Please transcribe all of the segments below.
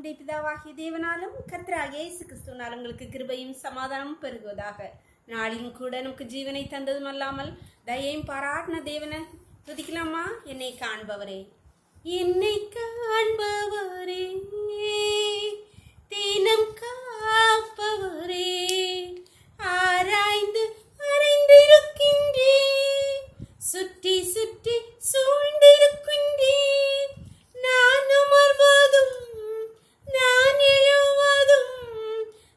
நம்முடைய பிதாவாகிய தேவனாலும் கர்த்தராகிய இயேசு கிறிஸ்துவினால் உங்களுக்கு கிருபையும் சமாதானமும் பெருகுவதாக. நாளிலும் கூட நமக்கு ஜீவனை தந்ததும் அல்லாமல் தயையும் பாராட்டின தேவனை துதிக்கலாமா? என்னை காண்பவரே, என்னை காண்பவரே, தினம் காப்பவரே, ஆராய்ந்து அறிந்திருக்கின்றே, சுற்றி சுற்றி சூழ்ந்திருக்கின்றே, நான் அமர்வதும் நான் எழுவதும்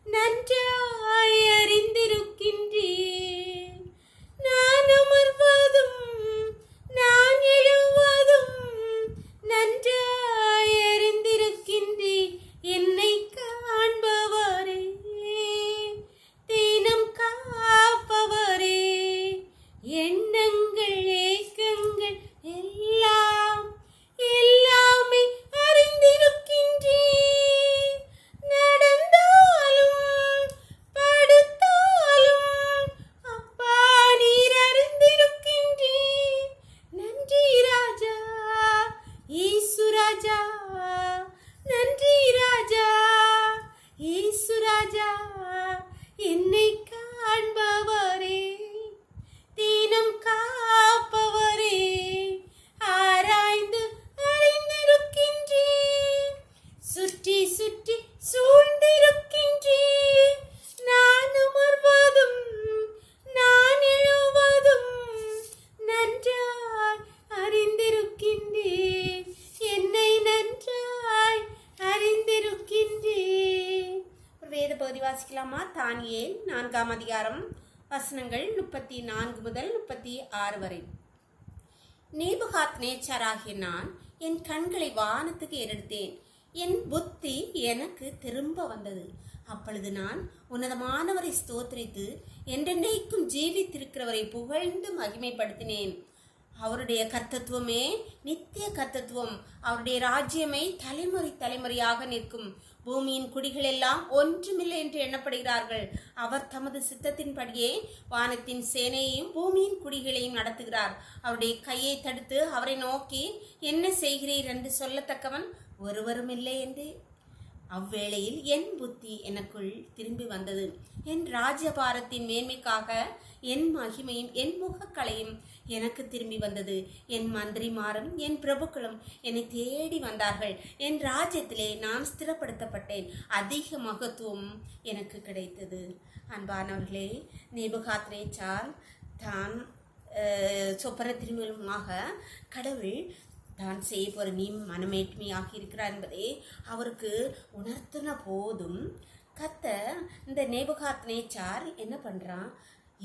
நன்றாய் அறிந்திருக்கின்றே, நான் அமர்வதும் நான் எழுவதும் நன்றாய் அறிந்திருக்கின்றே, என்னை காண்பவரே, தினம் காப்பவரே, எண்ணங்கள் ஏக்கங்கள் எல்லாம் எல்லாமே அறிந்திருக்கின்றே, நடந்தாலும் படுத்தாலும் அப்பா நீர் அறிந்திருக்கின்றே. நன்றி ராஜா, ஈசு ராஜா, நன்றி ராஜா, ஈசு ராஜா, என்னை காண்பவரே, தினம் காப்பவரே, ஆராய்ந்து அறிந்திருக்கின்றே, சுற்றி சுற்றி சூழ்ந்திருக்கின்றே, நான் அமர்வதும் நான் எழுவதும் நன்றாய் அறிந்திருக்கின்றே, என்னை நன்றாய் அறிந்திருக்கின்றே. ஒரு வேத பகுதி வாசிக்கலாமா? தானியேல் 4ஆம் அதிகாரம் வசனங்கள் 34 முதல் 36 வரை. நேபுகாத்நேச்சாராகிய நான் என் கண்களை வானத்துக்கு ஏறெடுத்தேன், என் புத்தி எனக்கு திரும்ப வந்தது. அப்பொழுது நான் உன்னதமானவரை ஸ்தோத்திரித்து என்றென்றைக்கும் ஜீவித்திருக்கிறவரை புகழ்ந்து மகிமைப்படுத்தினேன். அவருடைய கர்த்தத்துவமே நித்திய கர்த்தத்துவம், அவருடைய ராஜ்யமே தலைமுறை தலைமுறையாக நிற்கும். பூமியின் குடிகள் எல்லாம் ஒன்றுமில்லை என்று எண்ணப்படுகிறார்கள். அவர் தமது சித்தத்தின்படியே வானத்தின் சேனையையும் பூமியின் குடிகளையும் நடத்துகிறார். அவருடைய கையை தடுத்து அவரை நோக்கி என்ன செய்கிறீர் என்று சொல்லத்தக்கவன் ஒருவரும் இல்லை என்று. அவ்வேளையில் என் புத்தி எனக்குள் திரும்பி வந்தது. என் ராஜ்யபாரத்தின் மேன்மைக்காக என் மகிமையும் என் முகக்கலையும் எனக்கு திரும்பி வந்தது. என் மந்திரிமாரும் என் பிரபுக்களும் என்னை தேடி வந்தார்கள். என் ராஜ்யத்திலே நான் ஸ்திரப்படுத்தப்பட்டேன். அதிக மகத்துவம் எனக்கு கிடைத்தது. அன்பானவர்களே, நேபுகாத்நேச்சார் தான் சொப்பனத்தின்மூலமாக கடவுள் தான் செய்ய போகிற நீ மனமேட்மையாக இருக்கிறார் என்பதை அவருக்கு உணர்த்தின போதும் கர்த்தர் இந்த நேபுகாத்நேச்சார் என்ன பண்ணுறான்?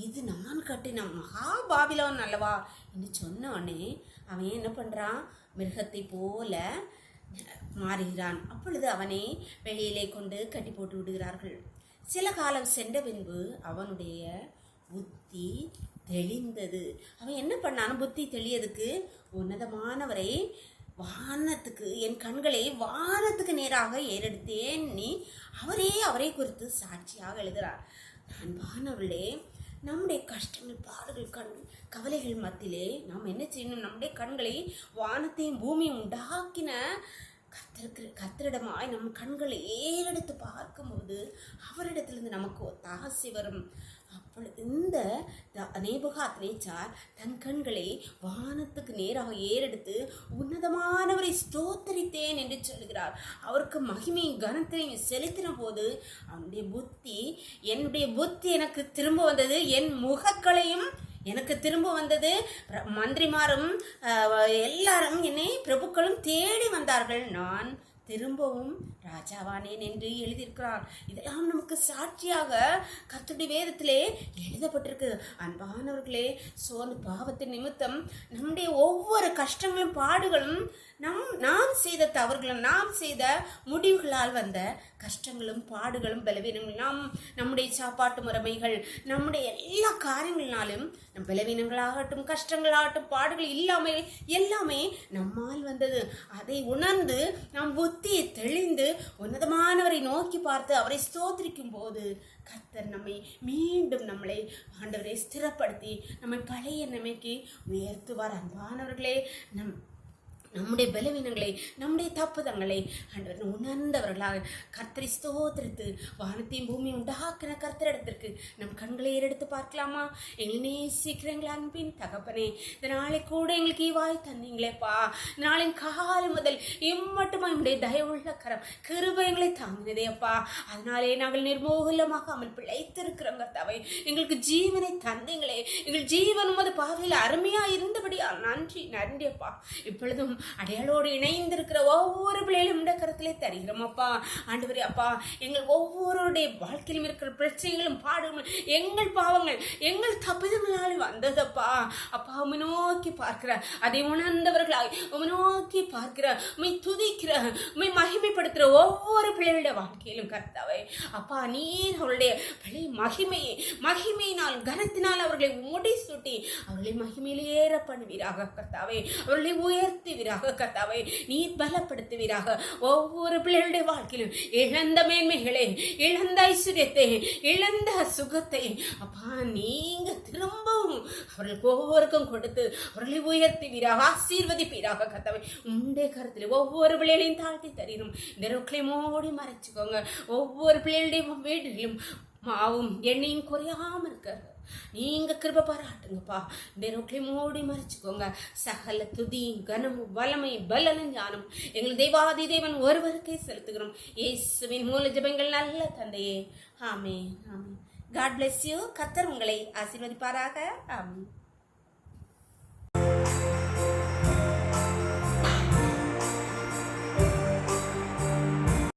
இது நான் கட்டின மகா பாபிலோன் அல்லவா என்று சொன்ன உடனே அவன் என்ன பண்ணுறான்? மிருகத்தை போல மாறுகிறான். அப்பொழுது அவனை வெளியிலே கொண்டு கட்டி போட்டு விடுகிறார்கள். சில காலம் சென்ற பின்பு அவனுடைய புத்தி தெளிந்தது. அவன் என்ன பண்ணான்? புத்தி தெளியதுக்கு உன்னதமானவரை வானத்துக்கு, என் கண்களை வானத்துக்கு நேராக ஏறெடுத்தேன் நீ அவரை குறித்து சாட்சியாக எழுதுகிறார். அன்பானவர்களே, நம்முடைய கஷ்டங்கள், பாடுகள், கவலைகள் மத்தியிலே நாம் என்ன செய்யணும்? நம்முடைய கண்களை வானத்தையும் பூமியும் உண்டாக்கின கர்த்தரிடமாய் நம் கண்களை ஏறெடுத்து பார்க்கும்போது அவரிடத்திலிருந்து நமக்கு ஒத்தாசை வரும். அப்பொழுது இந்த நேபுகாத்நேச்சார் தன் கண்களை வானத்துக்கு நேராக ஏறெடுத்து உன்னதமானவரை ஸ்தோத்தரித்தேன் என்று சொல்கிறார். அவருக்கு மகிமையும் கனத்தையும் செலுத்தின போது என்னுடைய புத்தி எனக்கு திரும்ப வந்தது, என் முகக்களையும் எனக்கு திரும்ப வந்தது. மந்திரிமாரும் எல்லாரும் என்னை பிரபுக்களும் தேடி வந்தார்கள். நான் திரும்பவும் ராஜாவானேன் என்று எழுதியிருக்கிறார். இதெல்லாம் நமக்கு சாட்சியாக கர்த்தருடைய வேதத்திலே எழுதப்பட்டிருக்கு. அன்பானவர்களே, பாவத்தின் நிமித்தம் நம்முடைய ஒவ்வொரு கஷ்டங்களும் பாடுகளும் நாம் செய்த தவறுகளும் நாம் செய்த முடிவுகளால் வந்த கஷ்டங்களும் பாடுகளும் பலவீனங்களும் நம்முடைய சாப்பாட்டு முறைமைகள், நம்முடைய எல்லா காரியங்களினாலும் நம் பலவீனங்களாகட்டும் கஷ்டங்களாகட்டும் பாடுகள் எல்லாமே நம்மால் வந்தது. அதை உணர்ந்து நம் புத்தியை தெளிந்து உன்னதமானவரை நோக்கி பார்த்து அவரை ஸ்தோத்திரிக்கும் போது கர்த்தர் நம்மளை ஆண்டவரை ஸ்திரப்படுத்தி நம்மை பழைய நிலைமைக்கு உயர்த்துவார். அன்பானவர்களே, நம்முடைய பலவீனங்களை, நம்முடைய தப்புதங்களை ஆண்டவர் உணர்ந்தவர்களாக கர்த்தரை ஸ்தோத்திரித்து வானத்தையும் பூமியும் உண்டாக்கின கர்த்தரிடத்திற்கு நம் கண்களை ஏறெடுத்து பார்க்கலாமா? எங்களை நேசிக்கிற எங்கள் அன்பின் தகப்பனே, இந்த நாளை கூட எங்களுக்கு ஈவாய் தந்தீங்களேப்பா. நாளின் காலம் முதல் இம்மட்டுமா என்னுடைய தயவுள்ள கரம் கிருபை எங்களை தாங்கினதே அப்பா. அதனாலே நாங்கள் நிர்மூலமாகாமல் பிழைத்திருக்கிறோம் கர்த்தாவே. எங்களுக்கு ஜீவனை தந்தீங்களே, எங்கள் ஜீவன் உமது பார்வையில் அருமையா இருந்தபடியால் நன்றி நன்றி அப்பா. இப்பொழுதும் அடையாளோடு இணைந்திருக்கிற ஒவ்வொரு பிள்ளைகளும் இந்த கருத்திலே தருகிறோம் அப்பா. ஆண்டவரே அப்பா, எங்கள் ஒவ்வொருடைய வாழ்க்கையிலும் இருக்கிற பிரச்சனைகளும் பாடுகளும் எங்கள் பாவங்கள் எங்கள் தப்புதங்களால் வந்ததப்பா. அப்பா உம்மை நோக்கி பார்க்கிற, அதை உணர்ந்தவர்களாய் உம்மை நோக்கி பார்க்கிற, உம்மை துதிக்கிற, உம்மை மகிமைப்படுத்துகிற ஒவ்வொரு பிள்ளைகளுடைய வாழ்க்கையிலும் கர்த்தாவே அப்பா, நீர் அவருடைய பழைய மகிமையினால் கனத்தினால் அவர்களை முடி சூட்டி அவர்களை மகிமையில் ஏற பண்ணுவீராக கர்த்தாவே. அவர்களை உயர்த்துவீராக கர்த்தாவே. நீர் பலப்படுத்துவீராக. ஒவ்வொரு பிள்ளைகளுடைய வாழ்க்கையிலும் இழந்த மேன்மைகளை, இழந்த ஐஸ்வர்யத்தை, இழந்த சுகத்தை அப்பா நீங்க திரும்பவும் அவர்களுக்கு ஒவ்வொருக்கும் கொடுத்து அவர்களை உயர்த்துவீராக, ஆசீர்வதிப்பீராக கர்த்தாவே. உண்டே கருத்தில் ஒவ்வொரு பிள்ளைகளையும் தாழ்த்தி தரணும். இந்த ரொக்களை மூடி மறைச்சுக்கோங்க. ஒவ்வொரு பிள்ளைகளுடைய வீடுகளிலும் மாவும் எண்ணெயும் குறையாம இருக்க நீங்க கிருபை பாராட்டுங்கப்பா. இந்த ரொக்களை மூடி மறைச்சுக்கோங்க. சகல துதி கனமும் வல்லமை பலனும் ஞானம் எங்கள் தெய்வாதி தேவன் ஒருவருக்கே செலுத்துகிறோம். இயேசுவின் மூல ஜெபங்கள் நல்ல தந்தையே. ஆமென் ஆமென். God bless you. கர்த்தர் உங்களை ஆசீர்வதிப்பாராக. ஆமென்.